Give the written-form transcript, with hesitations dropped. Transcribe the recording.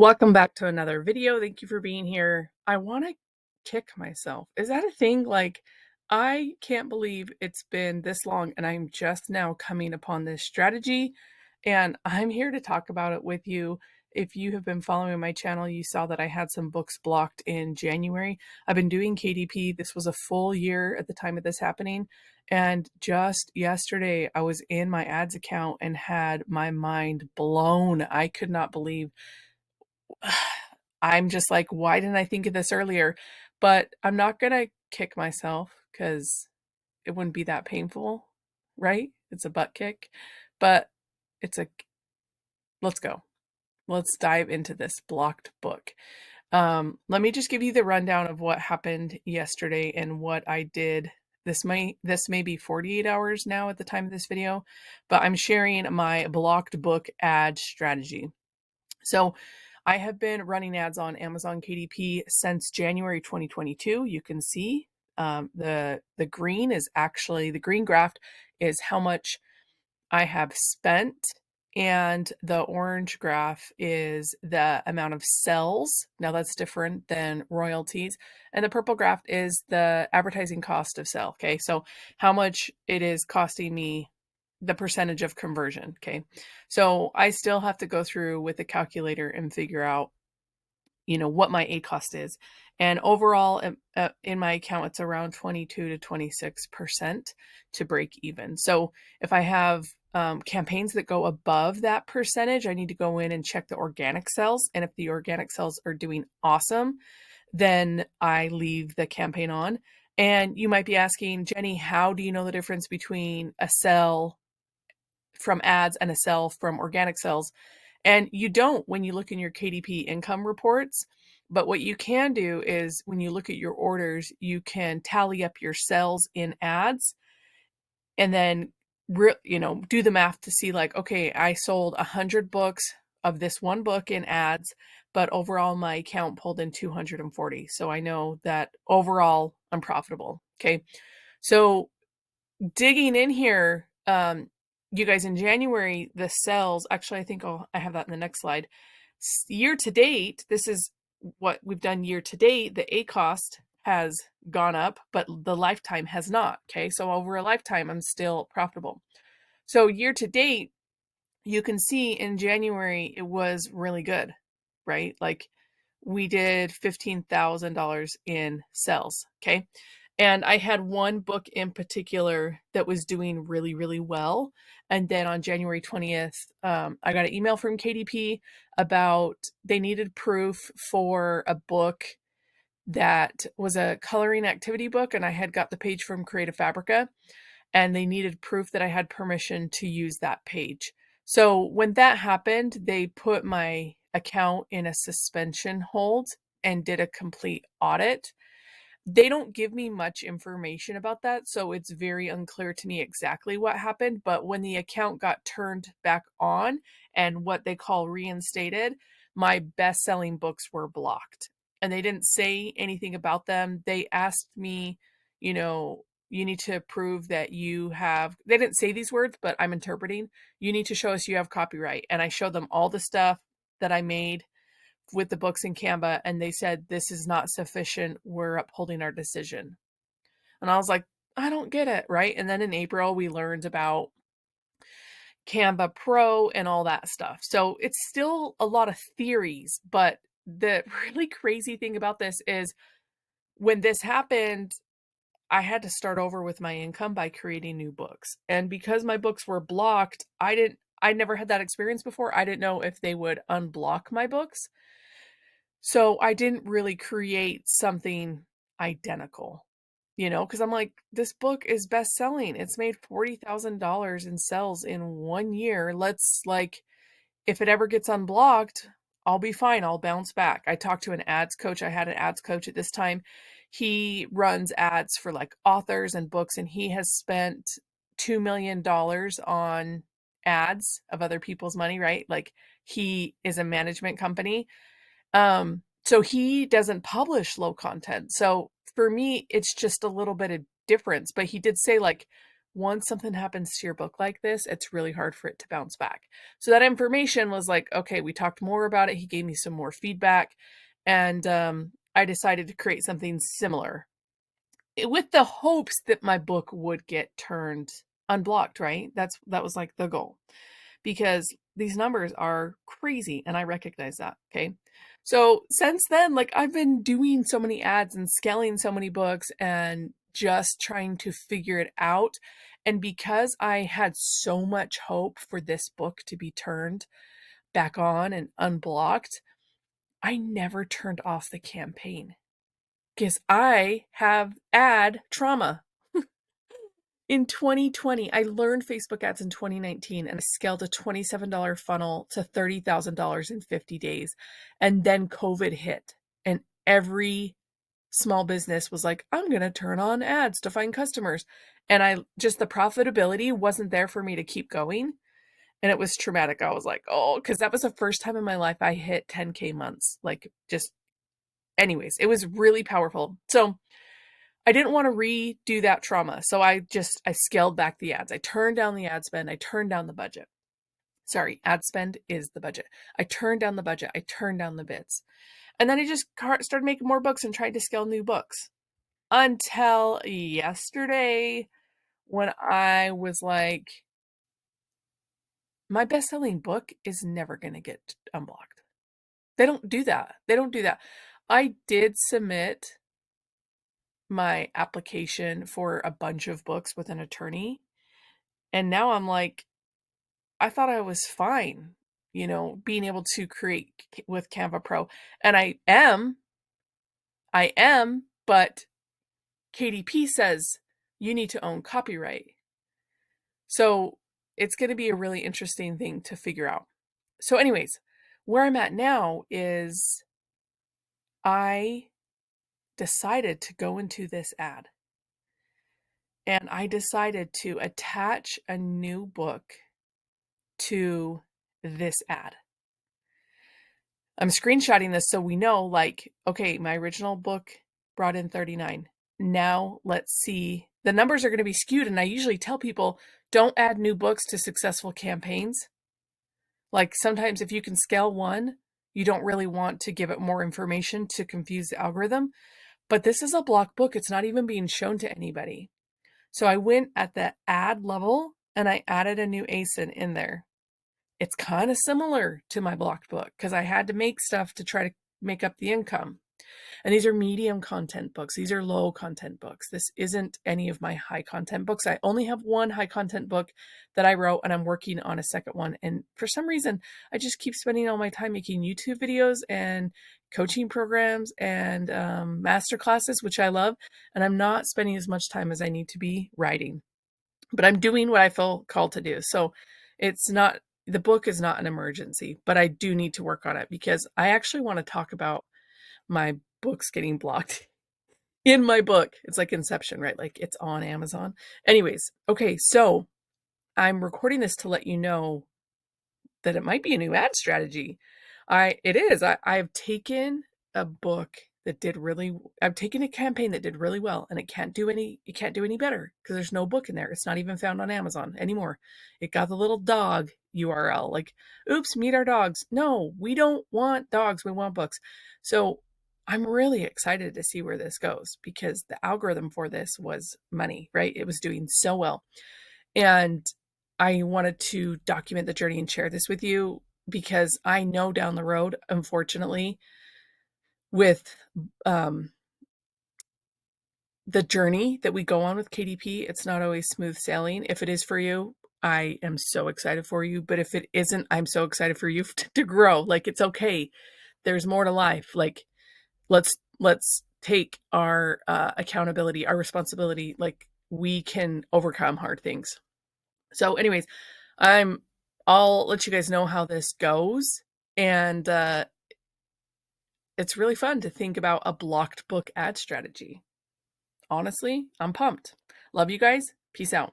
Welcome back to another video. Thank you for being here. I want to kick myself. Is that a thing? Like, I can't believe it's been this long and I'm just now coming upon this strategy, and I'm here to talk about it with you. If you have been following my channel, you saw that I had some books blocked in January. I've been doing KDP. This was a full year at the time of this happening. And just yesterday, I was in my ads account and had my mind blown. I could not believe I'm just like, why didn't I think of this earlier? But I'm not going to kick myself because it wouldn't be that painful, right? It's a butt kick, but it's a, let's go. Let's dive into this blocked book. Let me just give you the rundown of what happened yesterday and what I did. This may be 48 hours now at the time of this video, but I'm sharing my blocked book ad strategy. So I have been running ads on Amazon KDP since January 2022. You can see the green is actually, the green graph is how much I have spent, and the orange graph is the amount of sales. Now that's different than royalties. And the purple graph is the advertising cost of sale. Okay, so how much it is costing me, the percentage of conversion. Okay, so I still have to go through with the calculator and figure out, what my ACost is. And overall, in my account, it's around 22 to 26% to break even. So if I have campaigns that go above that percentage, I need to go in and check the organic sales. And if the organic sales are doing awesome, then I leave the campaign on. And you might be asking, Jenny, how do you know the difference between a sell from ads and a sell from organic sales? And you don't when you look in your KDP income reports. But what you can do is when you look at your orders, you can tally up your sales in ads and then do the math to see, like, okay, I sold 100 books of this one book in ads, but overall my account pulled in 240. So I know that overall I'm profitable. Okay. So digging in here, you guys, in January, the sales, actually, I think I have that in the next slide. Year to date, this is what we've done year to date. The ACost has gone up, but the lifetime has not. Okay, so over a lifetime, I'm still profitable. So year to date, you can see in January, it was really good, right? Like we did $15,000 in sales. Okay. And I had one book in particular that was doing really, really well. And then on January 20th, I got an email from KDP about they needed proof for a book that was a coloring activity book. And I had got the page from Creative Fabrica, and they needed proof that I had permission to use that page. So when that happened, they put my account in a suspension hold and did a complete audit. They don't give me much information about that, so it's very unclear to me exactly what happened. But when the account got turned back on and what they call reinstated, my best-selling books were blocked. And they didn't say anything about them. They asked me, you need to prove that you have, they didn't say these words, but I'm interpreting, you need to show us you have copyright. And I showed them all the stuff that I made with the books in Canva, and they said, this is not sufficient. We're upholding our decision. And I was like, I don't get it, right? And then in April, we learned about Canva Pro and all that stuff. So it's still a lot of theories, but the really crazy thing about this is when this happened, I had to start over with my income by creating new books. And because my books were blocked, I never had that experience before. I didn't know if they would unblock my books. So I didn't really create something identical, because I'm like, this book is best selling. It's made $40,000 in sales in 1 year. Let's, like, if it ever gets unblocked, I'll be fine. I'll bounce back. I talked to an ads coach. I had an ads coach at this time. He runs ads for like authors and books, and he has spent $2 million on ads of other people's money, right? Like, he is a management company. So he doesn't publish low content. So for me, it's just a little bit of difference. But he did say, like, once something happens to your book like this, it's really hard for it to bounce back. So that information was like, okay, we talked more about it. He gave me some more feedback, and I decided to create something similar with the hopes that my book would get turned unblocked, right? That was like the goal, because these numbers are crazy and I recognize that, okay? So since then, like, I've been doing so many ads and scaling so many books and just trying to figure it out. And because I had so much hope for this book to be turned back on and unblocked, I never turned off the campaign because I have ad trauma. In 2020, I learned Facebook ads in 2019 and I scaled a $27 funnel to $30,000 in 50 days. And then COVID hit, and every small business was like, I'm going to turn on ads to find customers. And the profitability wasn't there for me to keep going. And it was traumatic. I was like, oh, because that was the first time in my life I hit 10K months. Like, just, anyways, it was really powerful. So I didn't want to redo that trauma. So I scaled back the ads. I turned down the ad spend. I turned down the budget. Sorry, ad spend is the budget. I turned down the budget. I turned down the bids. And then I just started making more books and tried to scale new books until yesterday when I was like, my best-selling book is never going to get unblocked. They don't do that. They don't do that. I did submit my application for a bunch of books with an attorney. And now I'm like, I thought I was fine, being able to create with Canva Pro. And I am, but KDP says you need to own copyright. So it's going to be a really interesting thing to figure out. So anyways, where I'm at now is I decided to go into this ad. And I decided to attach a new book to this ad. I'm screenshotting this so we know, like, okay, my original book brought in 39. Now let's see. The numbers are going to be skewed. And I usually tell people, don't add new books to successful campaigns. Like, sometimes if you can scale one, you don't really want to give it more information to confuse the algorithm. But this is a block book. It's not even being shown to anybody. So I went at the ad level and I added a new ASIN in there. It's kind of similar to my blocked book because I had to make stuff to try to make up the income. And these are medium content books. These are low content books. This isn't any of my high content books. I only have one high content book that I wrote, and I'm working on a second one. And for some reason, I just keep spending all my time making YouTube videos and coaching programs and master classes, which I love. And I'm not spending as much time as I need to be writing. But I'm doing what I feel called to do. So the book is not an emergency, but I do need to work on it because I actually want to talk about my books getting blocked in my book. It's like Inception, right? Like, it's on Amazon. Anyways, okay, so I'm recording this to let you know that it might be a new ad strategy. I've taken a book I've taken a campaign that did really well, and it can't do any better because there's no book in there. It's not even found on Amazon anymore. It got the little dog URL, like, oops, meet our dogs. No, we don't want dogs. We want books. So I'm really excited to see where this goes because the algorithm for this was money, right? It was doing so well. And I wanted to document the journey and share this with you because I know down the road, unfortunately, with the journey that we go on with KDP, it's not always smooth sailing. If it is for you, I am so excited for you. But if it isn't, I'm so excited for you to grow. Like, it's okay. There's more to life. Like, let's take our accountability, our responsibility. Like, we can overcome hard things. So anyways, I'll let you guys know how this goes. And it's really fun to think about a blocked book ad strategy. Honestly, I'm pumped. Love you guys. Peace out.